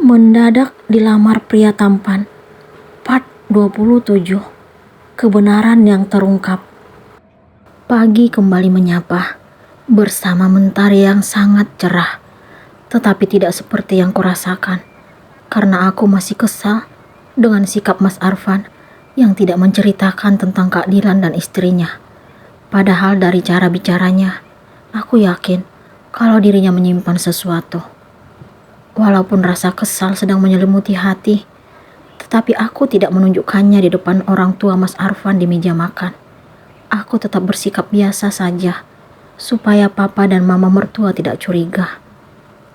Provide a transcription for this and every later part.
Mendadak dilamar pria tampan. Part 27. Kebenaran yang terungkap. Pagi kembali menyapa, bersama mentari yang sangat cerah. Tetapi tidak seperti yang kurasakan, karena aku masih kesal dengan sikap Mas Arfan yang tidak menceritakan tentang Kak Dilan dan istrinya. Padahal dari cara bicaranya, aku yakin kalau dirinya menyimpan sesuatu. Walaupun rasa kesal sedang menyelimuti hati, tetapi aku tidak menunjukkannya di depan orang tua Mas Arfan di meja makan. Aku tetap bersikap biasa saja, supaya papa dan mama mertua tidak curiga.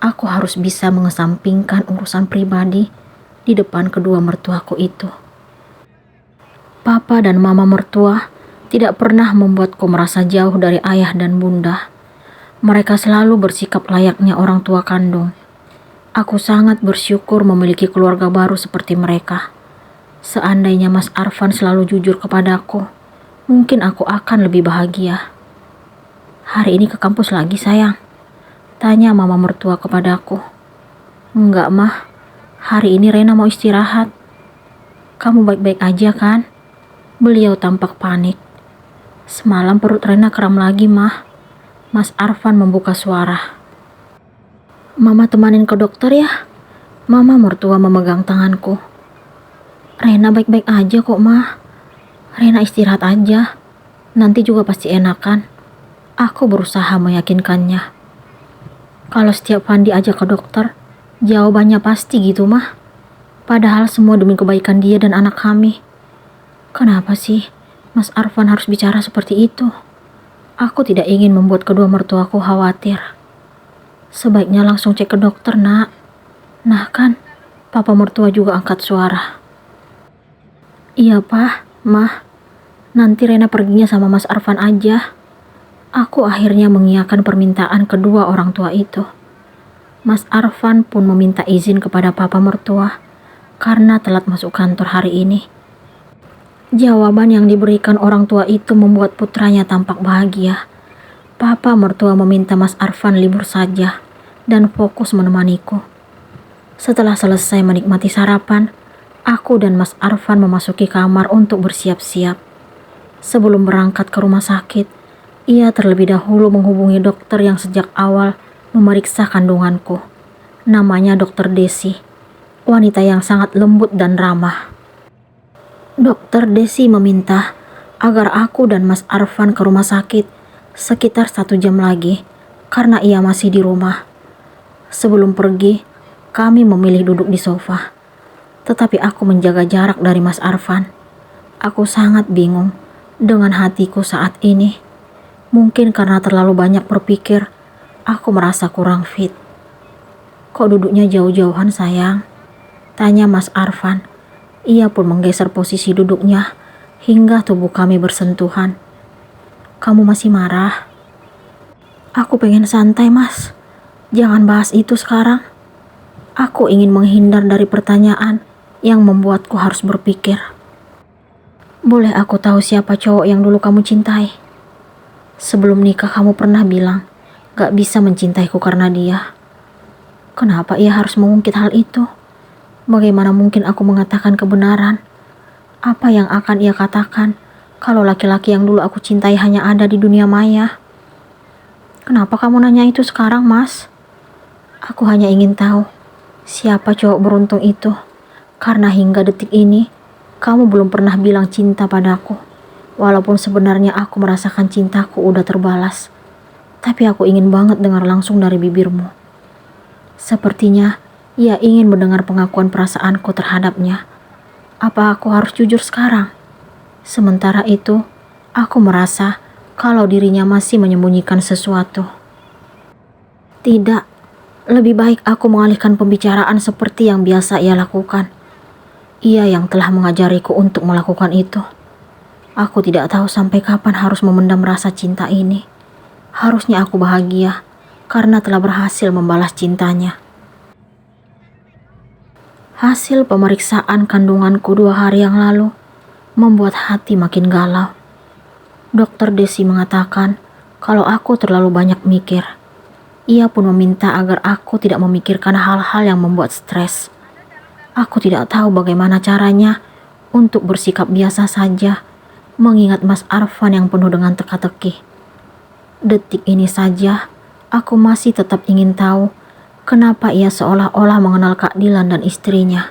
Aku harus bisa mengesampingkan urusan pribadi di depan kedua mertuaku itu. Papa dan mama mertua tidak pernah membuatku merasa jauh dari ayah dan bunda. Mereka selalu bersikap layaknya orang tua kandung. Aku sangat bersyukur memiliki keluarga baru seperti mereka. Seandainya Mas Arfan selalu jujur kepadaku, mungkin aku akan lebih bahagia. Hari ini ke kampus lagi, sayang? Tanya mama mertua kepadaku. Enggak, Mah. Hari ini Rena mau istirahat. Kamu baik-baik aja kan? Beliau tampak panik. Semalam perut Rena kram lagi, Mah. Mas Arfan membuka suara. Mama temanin ke dokter ya? Mama mertua memegang tanganku. Rena baik-baik aja kok, Mah. Rena istirahat aja. Nanti juga pasti enakan. Aku berusaha meyakinkannya. Kalau setiap Fandi ajak ke dokter, jawabannya pasti gitu, Mah. Padahal semua demi kebaikan dia dan anak kami. Kenapa sih Mas Arfan harus bicara seperti itu? Aku tidak ingin membuat kedua mertuaku khawatir. Sebaiknya langsung cek ke dokter, Nak. Nah kan, papa mertua juga angkat suara. Iya, Pak, Mah. Nanti Rena perginya sama Mas Arfan aja. Aku akhirnya mengiyakan permintaan kedua orang tua itu. Mas Arfan pun meminta izin kepada papa mertua karena telat masuk kantor hari ini. Jawaban yang diberikan orang tua itu membuat putranya tampak bahagia. Papa mertua meminta Mas Arfan libur saja dan fokus menemaniku. Setelah selesai menikmati sarapan, aku dan Mas Arfan memasuki kamar untuk bersiap-siap. Sebelum berangkat ke rumah sakit, ia terlebih dahulu menghubungi dokter yang sejak awal memeriksa kandunganku. Namanya Dokter Desi, wanita yang sangat lembut dan ramah. Dokter Desi meminta agar aku dan Mas Arfan ke rumah sakit sekitar 1 jam lagi karena ia masih di rumah. Sebelum pergi, kami memilih duduk di sofa. Tetapi aku menjaga jarak dari Mas Arfan. Aku sangat bingung dengan hatiku saat ini. Mungkin karena terlalu banyak berpikir, aku merasa kurang fit. Kok duduknya jauh-jauhan, sayang? Tanya Mas Arfan. Ia pun menggeser posisi duduknya hingga tubuh kami bersentuhan. Kamu masih marah? Aku pengen santai, Mas. Jangan bahas itu sekarang. Aku ingin menghindar dari pertanyaan yang membuatku harus berpikir. Boleh aku tahu siapa cowok yang dulu kamu cintai? Sebelum nikah kamu pernah bilang gak bisa mencintaiku karena dia. Kenapa ia harus mengungkit hal itu? Bagaimana mungkin aku mengatakan kebenaran? Apa yang akan ia katakan kalau laki-laki yang dulu aku cintai hanya ada di dunia maya? Kenapa kamu nanya itu sekarang, Mas? Aku hanya ingin tahu siapa cowok beruntung itu, karena hingga detik ini kamu belum pernah bilang cinta padaku. Walaupun sebenarnya aku merasakan cintaku udah terbalas, tapi aku ingin banget dengar langsung dari bibirmu. Sepertinya ia ingin mendengar pengakuan perasaanku terhadapnya. Apa aku harus jujur sekarang? Sementara itu, aku merasa kalau dirinya masih menyembunyikan sesuatu. Tidak, lebih baik aku mengalihkan pembicaraan seperti yang biasa ia lakukan. Ia yang telah mengajariku untuk melakukan itu. Aku tidak tahu sampai kapan harus memendam rasa cinta ini. Harusnya aku bahagia karena telah berhasil membalas cintanya. Hasil pemeriksaan kandunganku 2 hari yang lalu membuat hati makin galau. Dokter Desi mengatakan kalau aku terlalu banyak mikir. Ia pun meminta agar aku tidak memikirkan hal-hal yang membuat stres. Aku tidak tahu bagaimana caranya untuk bersikap biasa saja, mengingat Mas Arfan yang penuh dengan teka-teki. Detik ini saja, aku masih tetap ingin tahu kenapa ia seolah-olah mengenal Kak Dilan dan istrinya.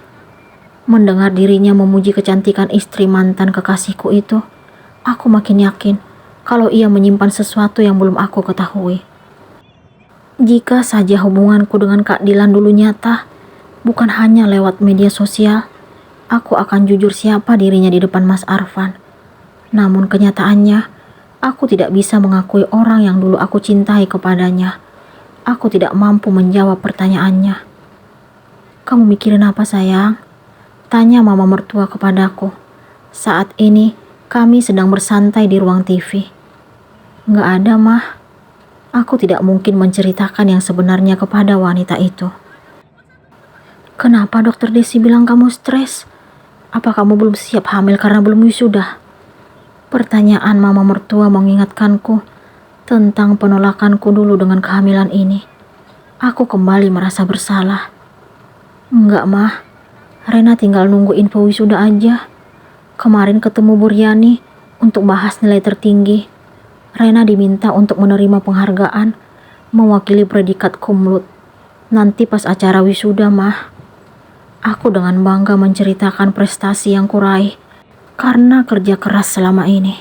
Mendengar dirinya memuji kecantikan istri mantan kekasihku itu, aku makin yakin kalau ia menyimpan sesuatu yang belum aku ketahui. Jika saja hubunganku dengan Kak Dilan dulu nyata, bukan hanya lewat media sosial, aku akan jujur siapa dirinya di depan Mas Arfan. Namun kenyataannya, aku tidak bisa mengakui orang yang dulu aku cintai kepadanya. Aku tidak mampu menjawab pertanyaannya. "Kamu mikirin apa, sayang?" tanya mama mertua kepadaku. Saat ini, kami sedang bersantai di ruang TV. "Nggak ada, Mah. Aku tidak mungkin menceritakan yang sebenarnya kepada wanita itu." "Kenapa dokter Desi bilang kamu stres? Apa kamu belum siap hamil karena belum wisuda?" Pertanyaan mama mertua mengingatkanku tentang penolakanku dulu dengan kehamilan ini. Aku kembali merasa bersalah. "Enggak, Mah. Rena tinggal nunggu info wisuda aja. Kemarin ketemu Bu Riani untuk bahas nilai tertinggi. Rena diminta untuk menerima penghargaan mewakili predikat cum laude. Nanti pas acara wisuda, Mah." Aku dengan bangga menceritakan prestasi yang kuraih karena kerja keras selama ini.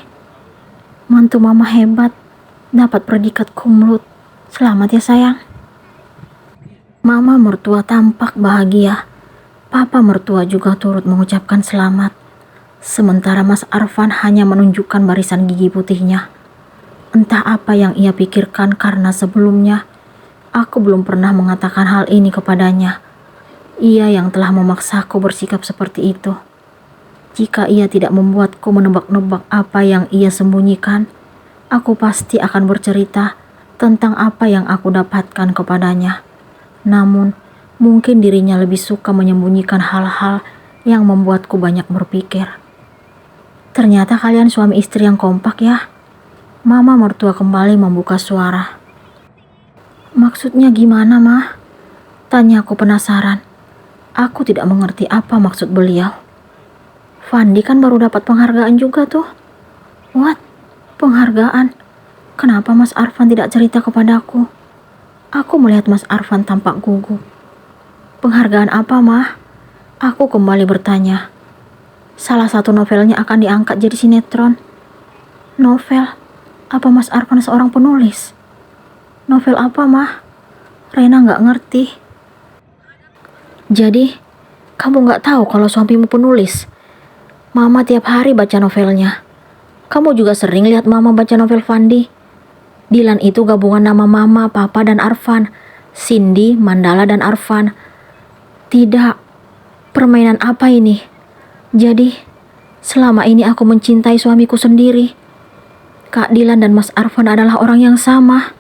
"Mantu mama hebat, dapat predikat cum laude. Selamat ya, sayang." Mama mertua tampak bahagia. Papa mertua juga turut mengucapkan selamat. Sementara Mas Arfan hanya menunjukkan barisan gigi putihnya. Entah apa yang ia pikirkan karena sebelumnya aku belum pernah mengatakan hal ini kepadanya. Ia yang telah memaksaku bersikap seperti itu. Jika ia tidak membuatku menebak-nebak apa yang ia sembunyikan, aku pasti akan bercerita tentang apa yang aku dapatkan kepadanya. Namun, mungkin dirinya lebih suka menyembunyikan hal-hal yang membuatku banyak berpikir. "Ternyata kalian suami istri yang kompak ya?" Mama mertua kembali membuka suara. "Maksudnya gimana, Mah?" tanya aku penasaran. Aku tidak mengerti apa maksud beliau. "Fandi kan baru dapat penghargaan juga tuh." "What? Penghargaan? Kenapa Mas Arfan tidak cerita kepadaku?" Aku melihat Mas Arfan tampak gugup. "Penghargaan apa, Mah?" Aku kembali bertanya. "Salah satu novelnya akan diangkat jadi sinetron." "Novel? Apa Mas Arfan seorang penulis?" "Novel apa, Mah?" Rena nggak ngerti. "Jadi, kamu nggak tahu kalau suamimu penulis?" "Mama tiap hari baca novelnya." "Kamu juga sering lihat Mama baca novel Fandi?" "Dilan itu gabungan nama Mama, Papa, dan Arfan. Cindy, Mandala, dan Arfan." "Tidak. Permainan apa ini? Jadi, selama ini aku mencintai suamiku sendiri. Kak Dilan dan Mas Arfan adalah orang yang sama."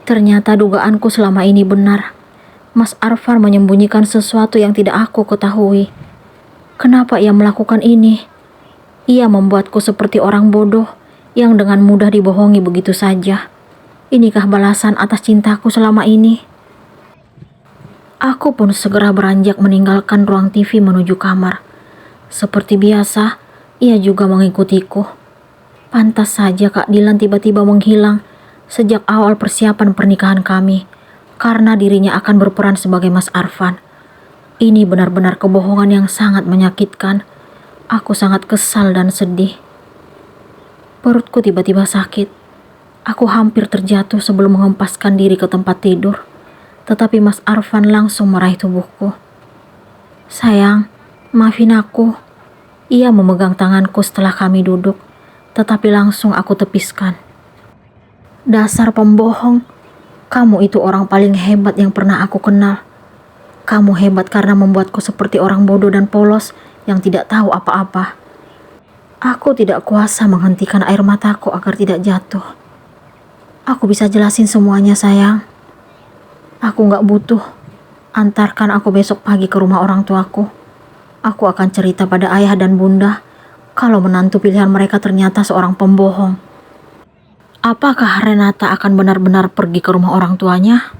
Ternyata dugaanku selama ini benar. Mas Arfan menyembunyikan sesuatu yang tidak aku ketahui. Kenapa ia melakukan ini? Ia membuatku seperti orang bodoh yang dengan mudah dibohongi begitu saja. Inikah balasan atas cintaku selama ini? Aku pun segera beranjak meninggalkan ruang TV menuju kamar. Seperti biasa, ia juga mengikutiku. Pantas saja Kak Dilan tiba-tiba menghilang sejak awal persiapan pernikahan kami, karena dirinya akan berperan sebagai Mas Arfan. Ini benar-benar kebohongan yang sangat menyakitkan. Aku sangat kesal dan sedih. Perutku tiba-tiba sakit. Aku hampir terjatuh sebelum mengempaskan diri ke tempat tidur. Tetapi Mas Arfan langsung meraih tubuhku. "Sayang, maafin aku." Ia memegang tanganku setelah kami duduk, tetapi langsung aku tepiskan. "Dasar pembohong. Kamu itu orang paling hebat yang pernah aku kenal. Kamu hebat karena membuatku seperti orang bodoh dan polos yang tidak tahu apa-apa." Aku tidak kuasa menghentikan air mataku agar tidak jatuh. "Aku bisa jelasin semuanya, sayang. Aku gak butuh. Antarkan aku besok pagi ke rumah orang tuaku. Aku akan cerita pada ayah dan bunda kalau menantu pilihan mereka ternyata seorang pembohong." "Apakah Renata akan benar-benar pergi ke rumah orang tuanya?"